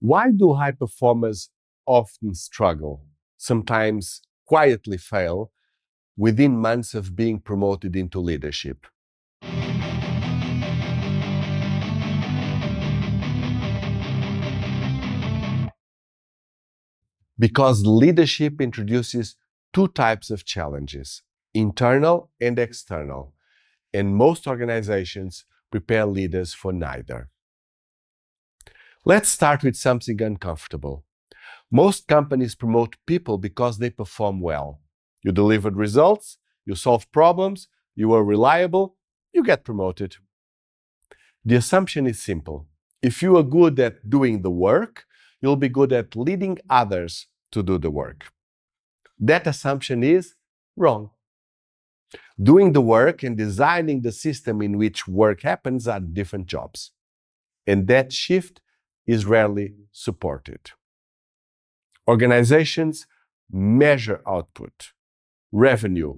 Why do high performers often struggle, sometimes quietly fail, within months of being promoted into leadership? Because leadership introduces two types of challenges, internal and external, and most organizations prepare leaders for neither. Let's start with something uncomfortable. Most companies promote people because they perform well. You delivered results, you solved problems, you were reliable, you get promoted. The assumption is simple. If you are good at doing the work, you'll be good at leading others to do the work. That assumption is wrong. Doing the work and designing the system in which work happens are different jobs. And that shift is rarely supported. Organizations measure output, revenue,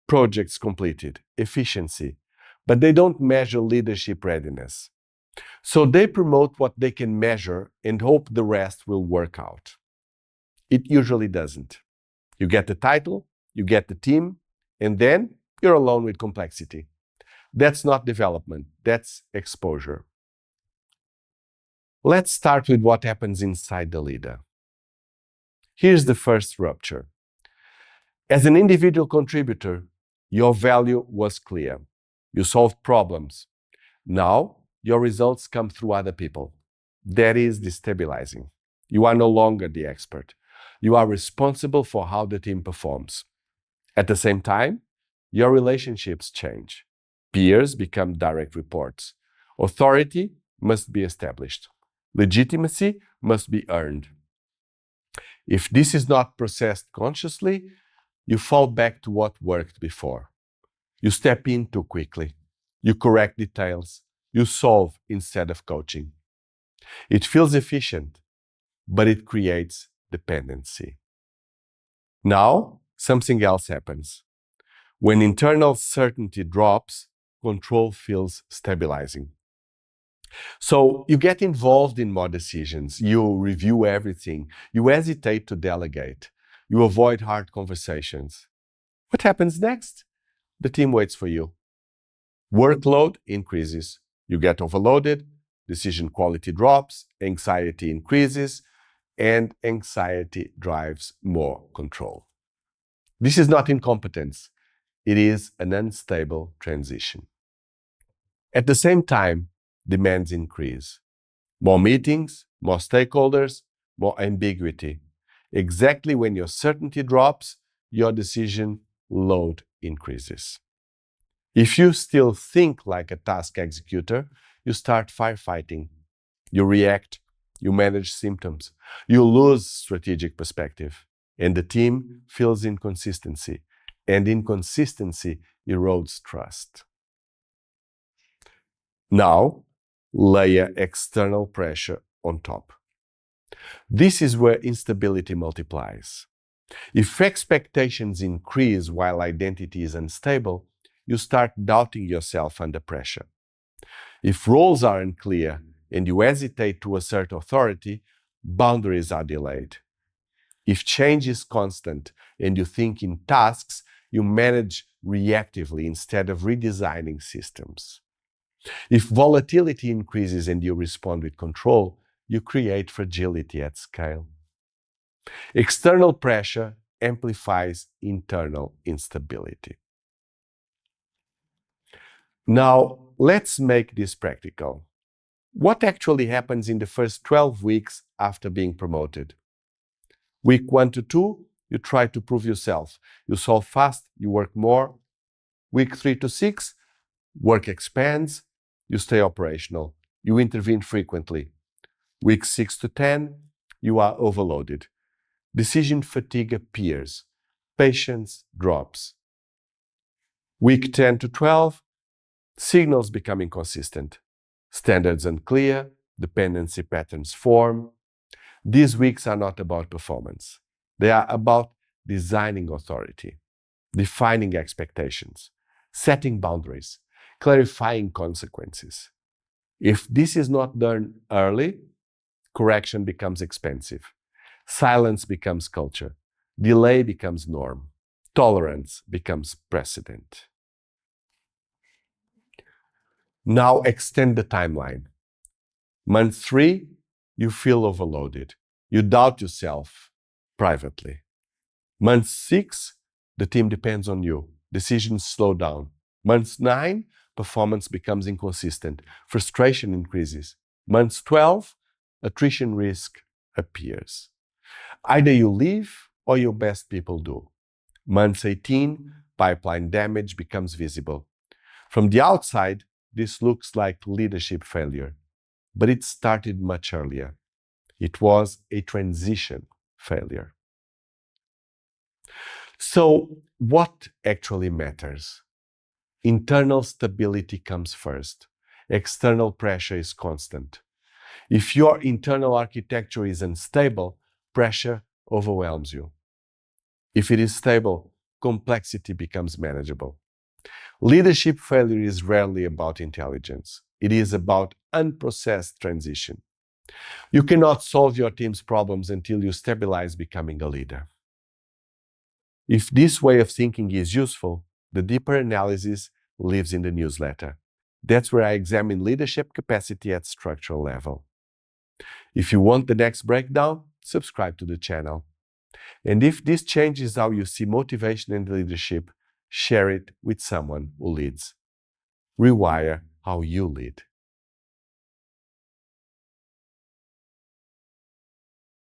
projects completed, efficiency, but they don't measure leadership readiness. So they promote what they can measure and hope the rest will work out. It usually doesn't. You get the title, you get the team, and then you're alone with complexity. That's not development, that's exposure. Let's start with what happens inside the leader. Here's the first rupture. As an individual contributor, your value was clear. You solved problems. Now, your results come through other people. That is destabilizing. You are no longer the expert. You are responsible for how the team performs. At the same time, your relationships change. Peers become direct reports. Authority must be established. Legitimacy must be earned. If this is not processed consciously, you fall back to what worked before. You step in too quickly. You correct details. You solve instead of coaching. It feels efficient, but it creates dependency. Now, something else happens. When internal certainty drops, control feels stabilizing. So you get involved in more decisions. You review everything. You hesitate to delegate. You avoid hard conversations. What happens next? The team waits for you. Workload increases. You get overloaded. Decision quality drops. Anxiety increases. And anxiety drives more control. This is not incompetence. It is an unstable transition. At the same time, demands increase. More meetings, more stakeholders, more ambiguity. Exactly when your certainty drops, your decision load increases. If you still think like a task executor, you start firefighting. You react, you manage symptoms, you lose strategic perspective, and the team feels inconsistency, and inconsistency erodes trust. Now, layer external pressure on top. This is where instability multiplies. If expectations increase while identity is unstable, you start doubting yourself under pressure. If roles are unclear and you hesitate to assert authority, boundaries are delayed. If change is constant and you think in tasks, you manage reactively instead of redesigning systems. If volatility increases and you respond with control, you create fragility at scale. External pressure amplifies internal instability. Now, let's make this practical. What actually happens in the first 12 weeks after being promoted? Week 1 to 2, you try to prove yourself. You solve fast, you work more. Week 3 to 6, work expands, you stay operational. You intervene frequently. Week 6 to 10, you are overloaded. Decision fatigue appears. Patience drops. Week 10 to 12, signals become inconsistent. Standards unclear, dependency patterns form. These weeks are not about performance. They are about designing authority, defining expectations, setting boundaries, clarifying consequences. If this is not done early, correction becomes expensive. Silence becomes culture. Delay becomes norm. Tolerance becomes precedent. Now extend the timeline. Month 3, you feel overloaded. You doubt yourself privately. Month 6, the team depends on you. Decisions slow down. Month 9, performance becomes inconsistent. Frustration increases. Month 12, attrition risk appears. Either you leave or your best people do. Month 18, pipeline damage becomes visible. From the outside, this looks like leadership failure, but it started much earlier. It was a transition failure. So, what actually matters? Internal stability comes first. External pressure is constant. If your internal architecture is unstable, pressure overwhelms you. If it is stable, complexity becomes manageable. Leadership failure is rarely about intelligence. It is about unprocessed transition. You cannot solve your team's problems until you stabilize becoming a leader. If this way of thinking is useful, the deeper analysis lives in the newsletter. That's where I examine leadership capacity at structural level. If you want the next breakdown, subscribe to the channel. And if this changes how you see motivation and leadership, share it with someone who leads. Rewire how you lead.